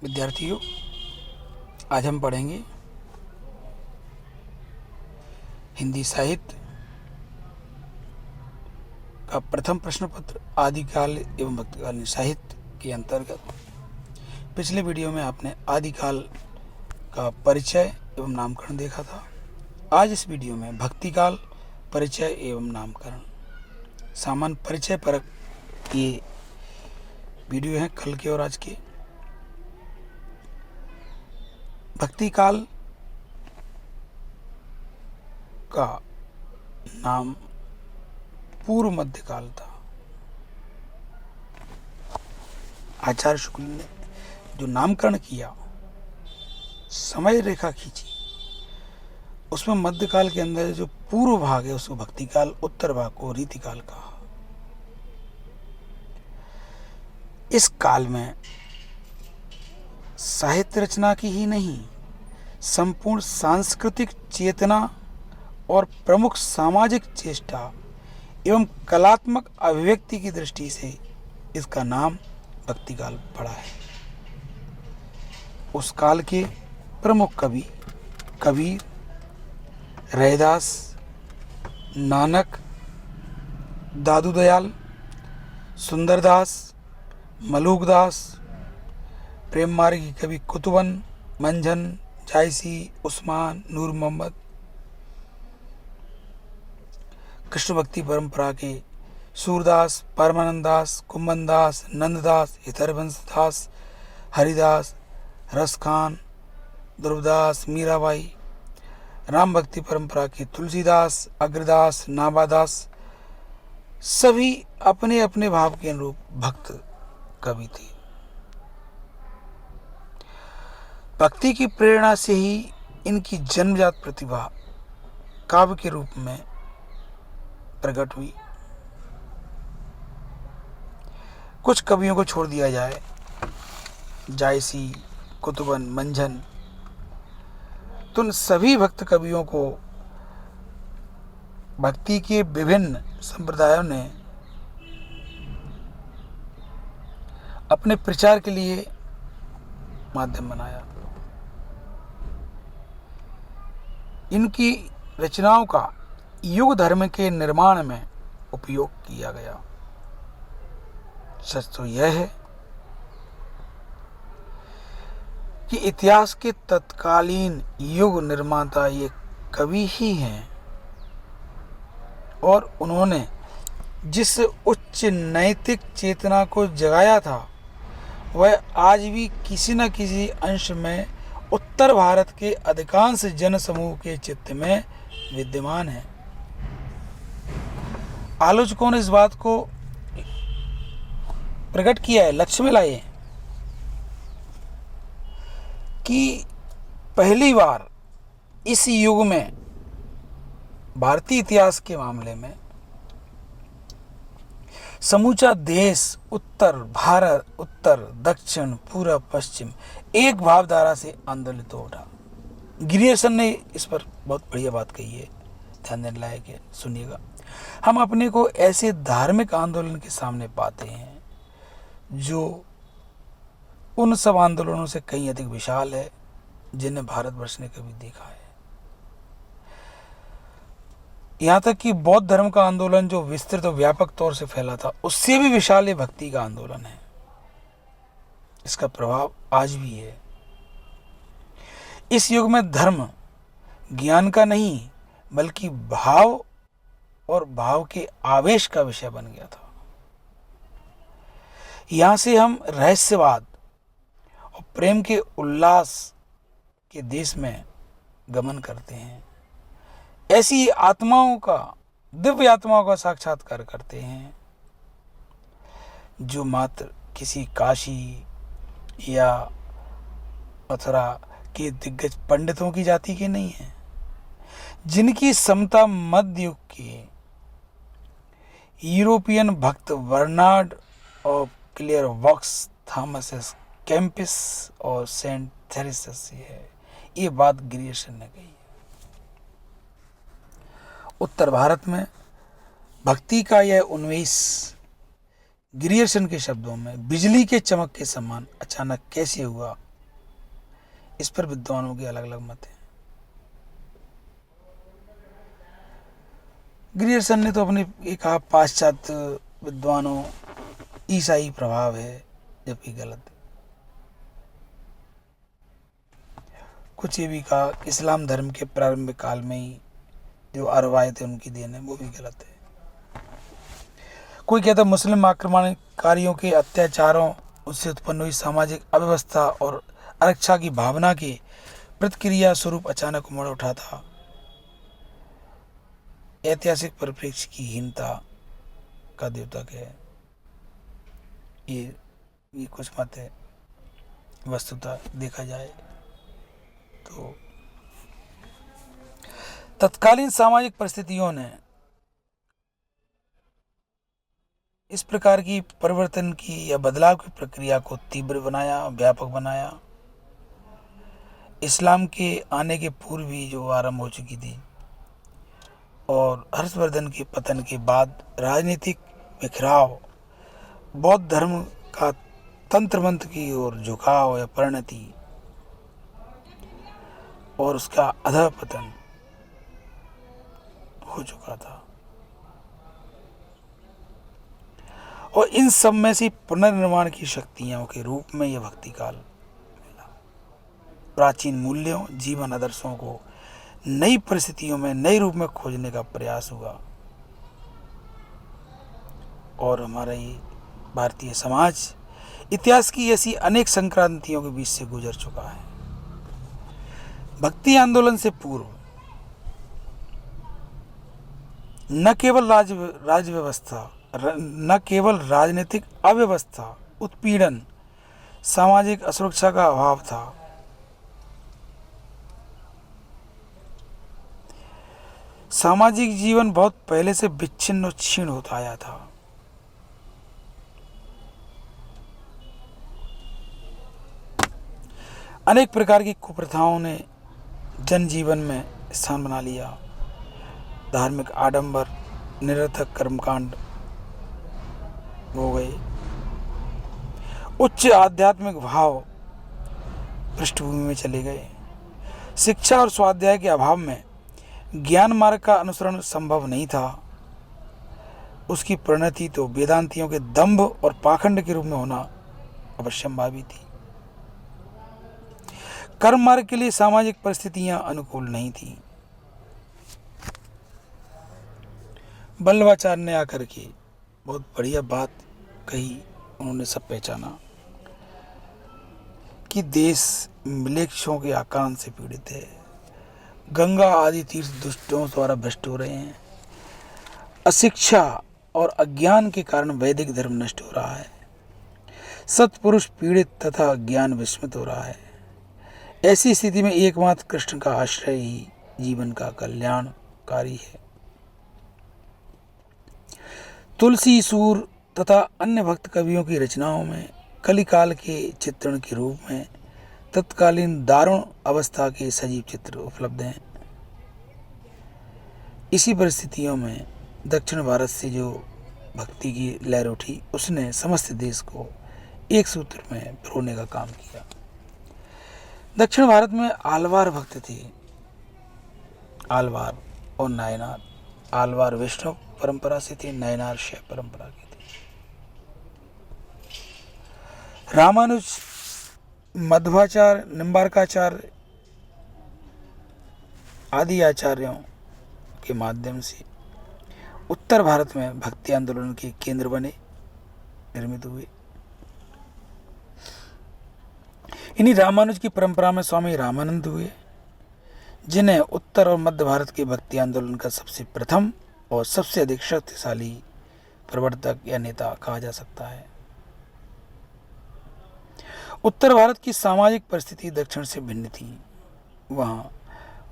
विद्यार्थियों, आज हम पढ़ेंगे हिंदी साहित्य का प्रथम प्रश्न पत्र आदिकाल एवं भक्तिकालीन साहित्य के अंतर्गत। पिछले वीडियो में आपने आदिकाल का परिचय एवं नामकरण देखा था। आज इस वीडियो में भक्तिकाल परिचय एवं नामकरण सामान्य परिचय परक ये वीडियो हैं कल के और आज के। भक्तिकाल का नाम पूर्व मध्यकाल था। आचार्य शुक्ल ने जो नामकरण किया, समय रेखा खींची, उसमें मध्यकाल के अंदर जो पूर्व भाग है उसको भक्तिकाल, उत्तर भाग को रीतिकाल कहा। इस काल में साहित्य रचना की ही नहीं, संपूर्ण सांस्कृतिक चेतना और प्रमुख सामाजिक चेष्टा एवं कलात्मक अभिव्यक्ति की दृष्टि से इसका नाम भक्तिकाल पड़ा है। उस काल के प्रमुख कवि कबीर, रैदास, नानक, दादू दयाल, सुंदरदास, मलूकदास, प्रेम मार्गी कवि कुतुबन, मंझन, जायसी, उस्मान, नूर मोहम्मद, कृष्ण भक्ति परंपरा के सूरदास, परमानंद दास, कुंभन दास, नंददास, हितरवंश दास, हरिदास, रसखान, ध्रुवदास, मीराबाई, राम भक्ति परंपरा के तुलसीदास, अग्रदास, नाबादास, सभी अपने अपने भाव के अनुरूप भक्त कवि थे। भक्ति की प्रेरणा से ही इनकी जन्मजात प्रतिभा काव्य के रूप में प्रकट हुई। कुछ कवियों को छोड़ दिया जाए, जायसी, कुतुबन, मंझन, तो उन सभी भक्त कवियों को भक्ति के विभिन्न संप्रदायों ने अपने प्रचार के लिए माध्यम बनाया। इनकी रचनाओं का युग धर्म के निर्माण में उपयोग किया गया। सच तो यह है कि इतिहास के तत्कालीन युग निर्माता ये कवि ही हैं और उन्होंने जिस उच्च नैतिक चेतना को जगाया था वह आज भी किसी न किसी अंश में उत्तर भारत के अधिकांश जन समूह के चित्त में विद्यमान है। आलोचकों ने इस बात को प्रकट किया है, लक्ष्य में लाए कि पहली बार इस युग में भारतीय इतिहास के मामले में समूचा देश, उत्तर भारत, उत्तर, दक्षिण, पूर्व, पश्चिम एक भावधारा से आंदोलित हो उठा। ग्रियर्सन ने इस पर बहुत बढ़िया बात कही है, ध्यान देने लायक है, सुनिएगा। हम अपने को ऐसे धार्मिक आंदोलन के सामने पाते हैं जो उन सब आंदोलनों से कहीं अधिक विशाल है जिन्हें भारतवर्ष ने कभी देखा है। यहाँ तक कि बौद्ध धर्म का आंदोलन जो विस्तृत और व्यापक तौर से फैला था, उससे भी विशाल ये भक्ति का आंदोलन है। इसका प्रभाव आज भी है। इस युग में धर्म ज्ञान का नहीं बल्कि भाव और भाव के आवेश का विषय बन गया था। यहां से हम रहस्यवाद और प्रेम के उल्लास के देश में गमन करते हैं। ऐसी आत्माओं का, दिव्य आत्माओं का साक्षात्कार करते हैं जो मात्र किसी काशी या मथुरा के दिग्गज पंडितों की जाति के नहीं हैं, जिनकी समता मध्य युग के यूरोपियन भक्त बर्नार्ड ऑफ क्लियरवॉक्स, थॉमस कैम्पिस और सेंट थेरेसा से है। ये बात ग्रियर्सन ने कही। उत्तर भारत में भक्ति का यह उन्मेष ग्रियर्सन के शब्दों में बिजली के चमक के समान अचानक कैसे हुआ, इस पर विद्वानों के अलग अलग मत हैं। ग्रियर्सन ने तो अपने ये कहा पाश्चात्य विद्वानों ईसाई प्रभाव है, जबकि गलत है। कुछ ये भी कहा इस्लाम धर्म के प्रारंभिक काल में ही जो अरवायत है उनकी देन है, वो भी गलत है। कोई कहता मुस्लिम आक्रमणकारियों के अत्याचारों, उससे उत्पन्न हुई सामाजिक अव्यवस्था और आरक्षा की भावना के प्रतिक्रिया स्वरूप अचानक उमड़ उठा था। ऐतिहासिक परिप्रेक्ष्य की हीनता का द्योतक है। ये कुछ मत है। वस्तुतः देखा जाए तो तत्कालीन सामाजिक परिस्थितियों ने इस प्रकार की परिवर्तन की या बदलाव की प्रक्रिया को तीव्र बनाया, व्यापक बनाया। इस्लाम के आने के पूर्व ही जो आरंभ हो चुकी थी और हर्षवर्धन के पतन के बाद राजनीतिक बिखराव, बौद्ध धर्म का तंत्र मंत्र की ओर झुकाव या परिणति और उसका अधःपतन हो चुका था। और इन सब में से पुनर्निर्माण की शक्तियों के रूप में यह भक्ति काल मिला। प्राचीन मूल्यों, जीवन आदर्शों को नई परिस्थितियों में नए रूप में खोजने का प्रयास हुआ। और हमारा ये भारतीय समाज इतिहास की ऐसी अनेक संक्रांतियों के बीच से गुजर चुका है। भक्ति आंदोलन से पूर्व न केवल राजनीतिक अव्यवस्था, उत्पीड़न, सामाजिक असुरक्षा का अभाव था, सामाजिक जीवन बहुत पहले से विच्छिन्न और क्षीण होता आया था। अनेक प्रकार की कुप्रथाओं ने जनजीवन में स्थान बना लिया। धार्मिक आडंबर, निरर्थक कर्मकांड हो गए। उच्च आध्यात्मिक भाव पृष्ठभूमि में चले गए। शिक्षा और स्वाध्याय के अभाव में ज्ञान मार्ग का अनुसरण संभव नहीं था। उसकी परिणति तो वेदांतियों के दंभ और पाखंड के रूप में होना अवश्यंभावी थी। कर्म मार्ग के लिए सामाजिक परिस्थितियां अनुकूल नहीं थी। बल्लभाचार्य ने आकर के बहुत बढ़िया बात कही। उन्होंने सब पहचाना कि देश मिलेच्छों के आकांत से पीड़ित है। गंगा आदि तीर्थ दुष्टों द्वारा भ्रष्ट हो रहे हैं। अशिक्षा और अज्ञान के कारण वैदिक धर्म नष्ट हो रहा है। सत्पुरुष पीड़ित तथा ज्ञान विस्मित हो रहा है। ऐसी स्थिति में एकमात्र कृष्ण का आश्रय ही जीवन का कल्याणकारी है। तुलसी, सूर तथा अन्य भक्त कवियों की रचनाओं में कलिकाल के चित्रण के रूप में तत्कालीन दारुण अवस्था के सजीव चित्र उपलब्ध हैं। इसी परिस्थितियों में दक्षिण भारत से जो भक्ति की लहर उठी, उसने समस्त देश को एक सूत्र में पिरोने का काम किया। दक्षिण भारत में आलवार भक्त थे। आलवार और नायनार। आलवार वैष्णव परंपरा से थे, नायनार शैव परंपरा के थे। रामानुज, मध्वाचार्य, निम्बार्काचार्य आदि आचार्यों के माध्यम से उत्तर भारत में भक्ति आंदोलन के केंद्र बने, निर्मित हुए। इन्हीं रामानुज की परंपरा में स्वामी रामानंद हुए, जिन्हें उत्तर और मध्य भारत के भक्ति आंदोलन का सबसे प्रथम और सबसे अधिक शक्तिशाली प्रवर्तक या नेता कहा जा सकता है। उत्तर भारत की सामाजिक परिस्थिति दक्षिण से भिन्न थी। वहां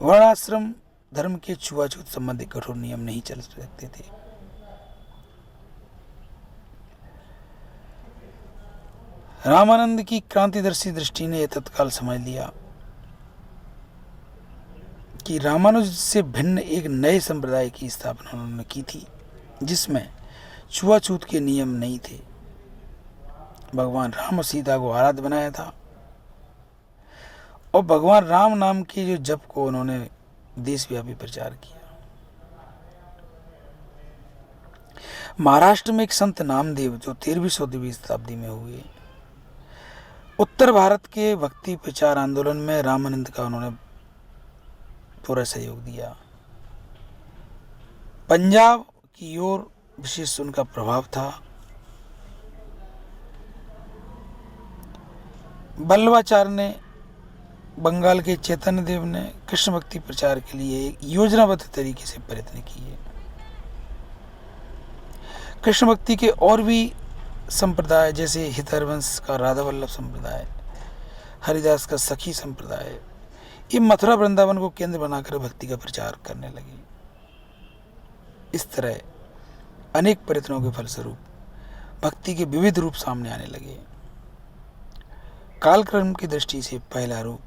वर्णाश्रम धर्म के छुआछूत संबंधी कठोर नियम नहीं चल सकते थे। रामानंद की क्रांतिदर्शी दृष्टि ने यह तत्काल समझ लिया कि रामानुज से भिन्न एक नए संप्रदाय की स्थापना उन्होंने की थी, जिसमें छुआछूत के नियम नहीं थे। भगवान राम और सीता को आराध्य बनाया था और भगवान राम नाम के जो जप को उन्होंने देशव्यापी प्रचार किया। महाराष्ट्र में एक संत नामदेव जो 13वीं शताब्दी में हुए, उत्तर भारत के भक्ति प्रचार आंदोलन में रामानंद का उन्होंने पूरा सहयोग दिया। पंजाब की ओर विशेष उनका प्रभाव था। बल्लभाचार्य ने, बंगाल के चैतन्य देव ने कृष्ण भक्ति प्रचार के लिए एक योजनाबद्ध तरीके से प्रयत्न किए। कृष्ण भक्ति के और भी संप्रदाय जैसे हितरवंश का राधा वल्लभ संप्रदाय, हरिदास का सखी संप्रदाय, ये मथुरा वृंदावन को केंद्र बनाकर भक्ति का प्रचार करने लगे। इस तरह अनेक प्रयत्नों के फलस्वरूप भक्ति के विविध रूप सामने आने लगे। कालक्रम की दृष्टि से पहला रूप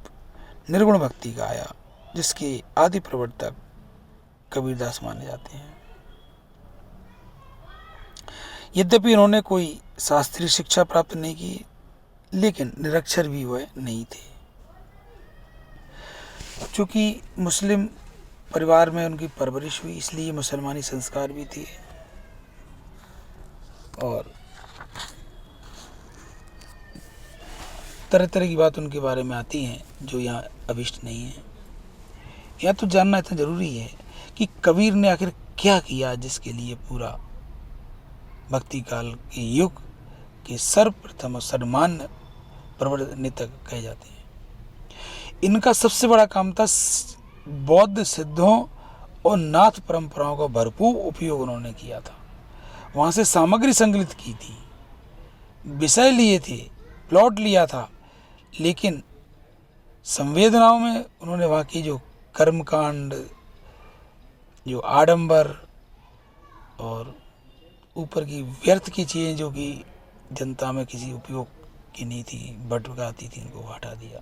निर्गुण भक्ति का आया, जिसके आदि प्रवर्तक कबीरदास माने जाते हैं। यद्यपि उन्होंने कोई शास्त्रीय शिक्षा प्राप्त नहीं की, लेकिन निरक्षर भी वह नहीं थे। चूंकि मुस्लिम परिवार में उनकी परवरिश हुई, इसलिए मुसलमानी संस्कार भी थे और तरह तरह की बात उनके बारे में आती हैं जो यहाँ अभिष्ट नहीं है। यह तो जानना इतना जरूरी है कि कबीर ने आखिर क्या किया जिसके लिए पूरा भक्ति काल के युग के सर्वप्रथम और सर्वमान्य प्रवर्तक कहे जाते हैं। इनका सबसे बड़ा काम था बौद्ध सिद्धों और नाथ परंपराओं का भरपूर उपयोग उन्होंने किया था। वहाँ से सामग्री संकलित की थी, विषय लिए थे, प्लॉट लिया था, लेकिन संवेदनाओं में उन्होंने वहाँ की जो कर्मकांड, जो आडंबर और ऊपर की व्यर्थ की चीज़ें जो कि जनता में किसी उपयोग की नहीं थी, भटकाती थी, इनको हटा दिया।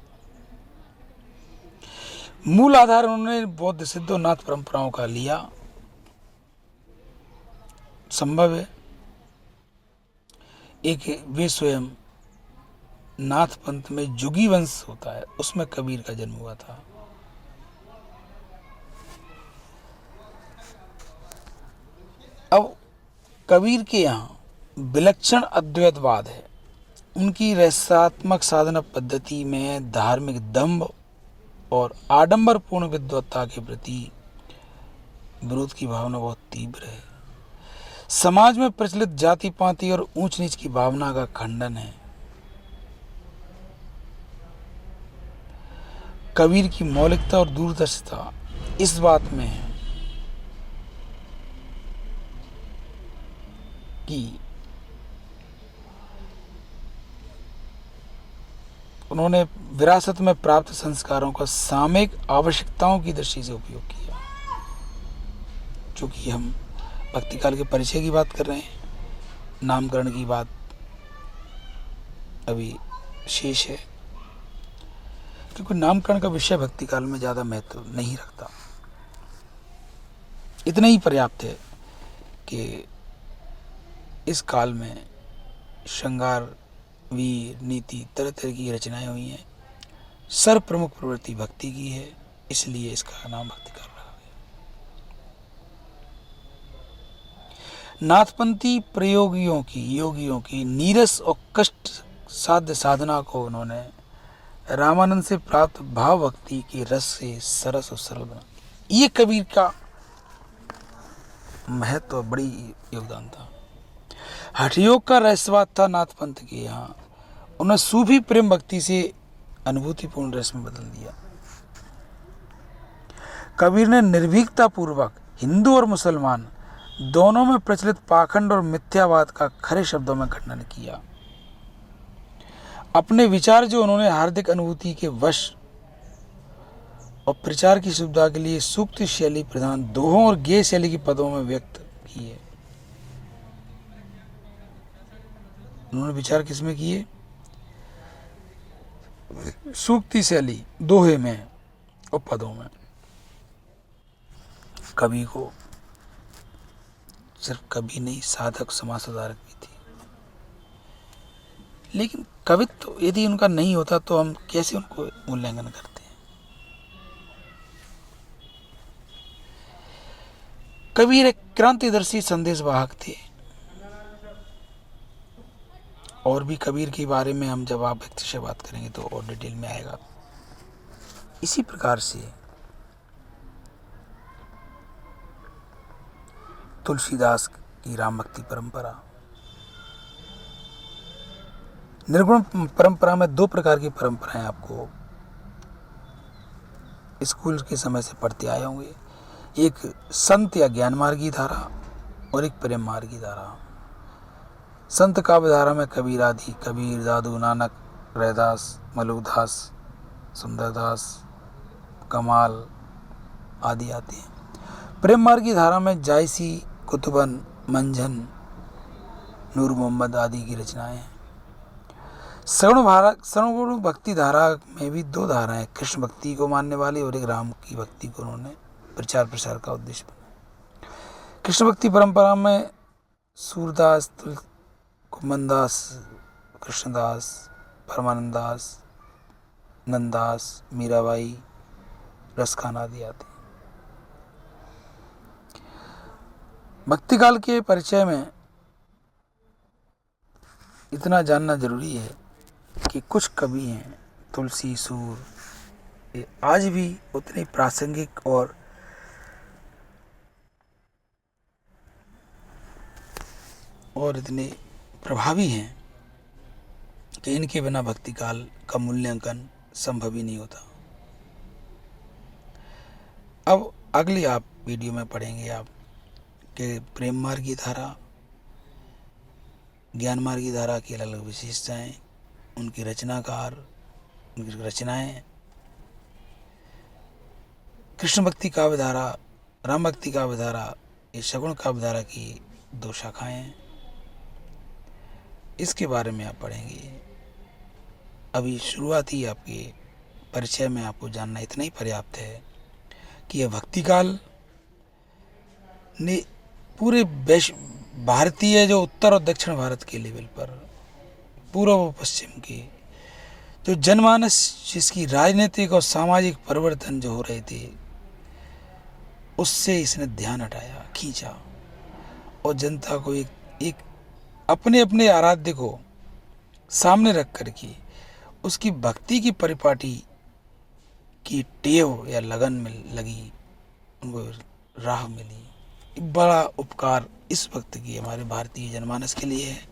मूल आधार उन्होंने बौद्ध सिद्ध और नाथ परंपराओं का लिया। संभव है एक वे स्वयं नाथ पंथ में जुगी वंश होता है, उसमें कबीर का जन्म हुआ था। अब कबीर के यहाँ विलक्षण अद्वैतवाद है। उनकी रहस्यात्मक साधना पद्धति में धार्मिक दंभ और आडंबरपूर्ण विद्वत्ता के प्रति विरोध की भावना बहुत तीव्र है। समाज में प्रचलित जाति पाति और ऊंच नीच की भावना का खंडन है। कबीर की मौलिकता और दूरदर्शिता इस बात में है कि उन्होंने विरासत में प्राप्त संस्कारों का सामयिक आवश्यकताओं की दृष्टि से उपयोग किया। चूंकि हम भक्ति काल के परिचय की बात कर रहे हैं, नामकरण की बात अभी शेष है, क्योंकि नामकरण का विषय भक्ति काल में ज़्यादा महत्व नहीं रखता। इतना ही पर्याप्त है कि इस काल में श्रृंगार, वीर, नीति, तरह तरह की रचनाएं हुई हैं। सर्व प्रमुख प्रवृत्ति भक्ति की है, इसलिए इसका नाम भक्ति काल रखा गया। नाथपंथी प्रयोगियों की, योगियों की नीरस और कष्ट साध्य साधना को उन्होंने रामानंद से प्राप्त भाव भक्ति के रस से सरस और सरल बना। ये कबीर का महत्व और बड़ी योगदान था। हठयोग का रहस्यवाद था नाथ पंथ के यहाँ। उन्हें सूफी प्रेम भक्ति से अनुभूतिपूर्ण रस में बदल दिया। कबीर ने निर्भीकता पूर्वक हिंदू और मुसलमान दोनों में प्रचलित पाखंड और मिथ्यावाद का खरे शब्दों में खंडन किया। अपने विचार जो उन्होंने हार्दिक अनुभूति के वश और प्रचार की सुविधा के लिए सूक्त शैली प्रधान दोहों और गेय शैली के पदों में व्यक्त किए। उन्होंने विचार किसमें किए? सूक्ति शैली, दोहे में और पदों में। कवि को सिर्फ कवि नहीं, साधक समाज सुधारक भी थी। लेकिन कवित्व यदि उनका नहीं होता तो हम कैसे उनको मूल्यांकन करते हैं। कबीर एक क्रांतिदर्शी संदेशवाहक थे। और भी कबीर के बारे में हम जब आप व्यक्ति से बात करेंगे तो और डिटेल में आएगा। इसी प्रकार से तुलसीदास की राम भक्ति परंपरा, निर्गुण परंपरा में दो प्रकार की परंपराएं आपको स्कूल के समय से पढ़ते आए होंगे। एक संत या ज्ञान मार्गी धारा और एक प्रेम मार्गी धारा। संत काव्य धारा में कबीर आदि, कबीर, दादू, नानक, रैदास, मलुकदास, सुंदरदास, कमाल आदि आते हैं। प्रेम मार्गी धारा में जायसी, कुतुबन, मंझन, नूर मोहम्मद आदि की रचनाएं हैं। सगुण भक्ति धारा में भी दो धाराएं, कृष्ण भक्ति को मानने वाली और एक राम की भक्ति को उन्होंने प्रचार प्रसार का उद्देश्य बनाया। कृष्ण भक्ति परंपरा में सूरदास, कुमनदास, कृष्णदास, परमानंदास, नंददास, मीराबाई, रसखान आदि आते हैं। भक्तिकाल के परिचय में इतना जानना जरूरी है कि कुछ कवि हैं, तुलसी, सूर, ये आज भी उतने प्रासंगिक और इतने प्रभावी हैं कि इनके बिना भक्तिकाल का मूल्यांकन संभव ही नहीं होता। अब अगली आप वीडियो में पढ़ेंगे आप कि प्रेम मार्गी धारा, ज्ञान मार्गी धारा की अलग अलग विशेषताएं, उनके रचनाकार, उनकी रचनाएं, कृष्ण भक्ति काव्य धारा, राम भक्ति काव्य धारा, ये सगुण काव्य धारा की दो शाखाएं हैं। इसके बारे में आप पढ़ेंगे। अभी शुरुआती आपके परिचय में आपको जानना इतना ही पर्याप्त है कि यह भक्तिकाल ने पूरे भारतीय जो उत्तर और दक्षिण भारत के लेवल पर, पूर्व और पश्चिम के जो जनमानस, जिसकी राजनीतिक और सामाजिक परिवर्तन जो हो रहे थे, उससे इसने ध्यान हटाया, खींचा और जनता को एक अपने अपने आराध्य को सामने रख कर के उसकी भक्ति की परिपाटी की टेव या लगन में लगी, उनको राह मिली। बड़ा उपकार इस वक्त की हमारे भारतीय जनमानस के लिए है।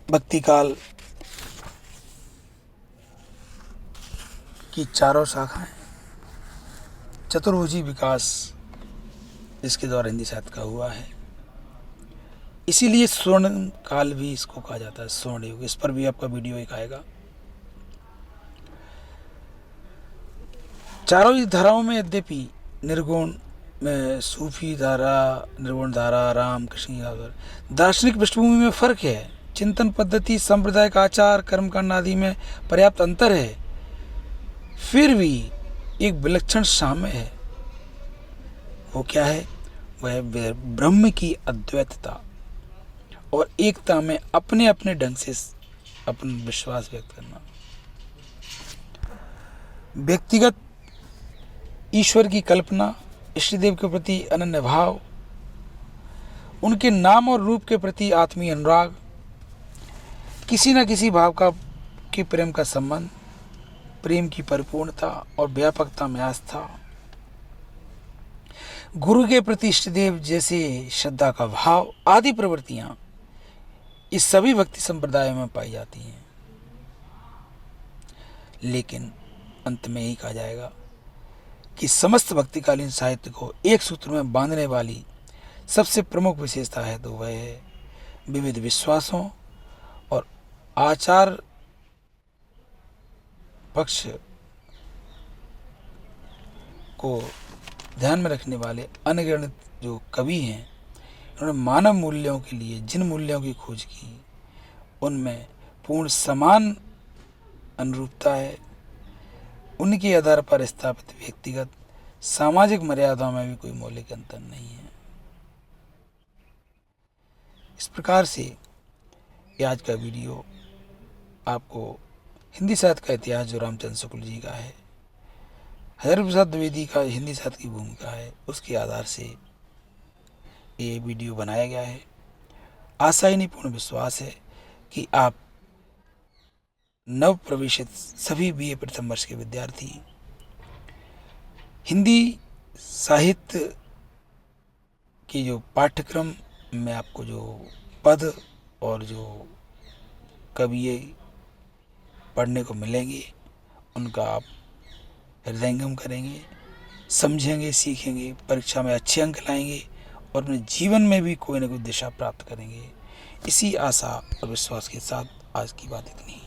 भक्तिकाल की चारों शाखाएं, चतुर्भुजी विकास जिसके द्वारा हिंदी साहित्य का हुआ है, इसीलिए स्वर्ण काल भी इसको कहा जाता है, स्वर्ण युग। इस पर भी आपका वीडियो एक आएगा। चारों ही धाराओं में यद्यपि निर्गुण में सूफी धारा, निर्गुण धारा, राम कृष्ण की धारा, दार्शनिक पृष्ठभूमि में फर्क है, चिंतन पद्धति, सांप्रदायिक आचार, कर्मकांड आदि में पर्याप्त अंतर है, फिर भी एक विलक्षण साम्य है। वो क्या है? वह ब्रह्म की अद्वैतता और एकता में अपने अपने ढंग से अपना विश्वास व्यक्त करना, व्यक्तिगत ईश्वर की कल्पना, इष्टदेव के प्रति अनन्य भाव, उनके नाम और रूप के प्रति आत्मीय अनुराग, किसी न किसी भाव के प्रेम का संबंध, प्रेम की परिपूर्णता और व्यापकता में आस्था, गुरु के प्रति इष्टदेव जैसे श्रद्धा का भाव आदि प्रवृत्तियां इस सभी भक्ति संप्रदायों में पाई जाती हैं। लेकिन अंत में यही कहा जाएगा कि समस्त भक्तिकालीन साहित्य को एक सूत्र में बांधने वाली सबसे प्रमुख विशेषता है तो वह है विविध विश्वासों और आचार पक्ष को ध्यान में रखने वाले अनगिनत जो कवि हैं, उन्होंने मानव मूल्यों के लिए जिन मूल्यों की खोज की, उनमें पूर्ण समान अनुरूपता है। उनके आधार पर स्थापित व्यक्तिगत सामाजिक मर्यादाओं में भी कोई मौलिक अंतर नहीं है। इस प्रकार से ये आज का वीडियो आपको हिंदी साहित्य का इतिहास जो रामचंद्र शुक्ल जी का है, हरिहर प्रसाद द्विवेदी का हिंदी साहित्य की भूमिका है, उसके आधार से ये वीडियो बनाया गया है। आशा ही नहीं पूर्ण विश्वास है कि आप नव प्रवेशित सभी बीए प्रथम वर्ष के विद्यार्थी हिंदी साहित्य की जो पाठ्यक्रम में आपको जो पद और जो कविये पढ़ने को मिलेंगे उनका आप हृदयंगम करेंगे, समझेंगे, सीखेंगे, परीक्षा में अच्छे अंक लाएंगे और अपने जीवन में भी कोई ना कोई दिशा प्राप्त करेंगे। इसी आशा और विश्वास के साथ आज की बात इतनी ही।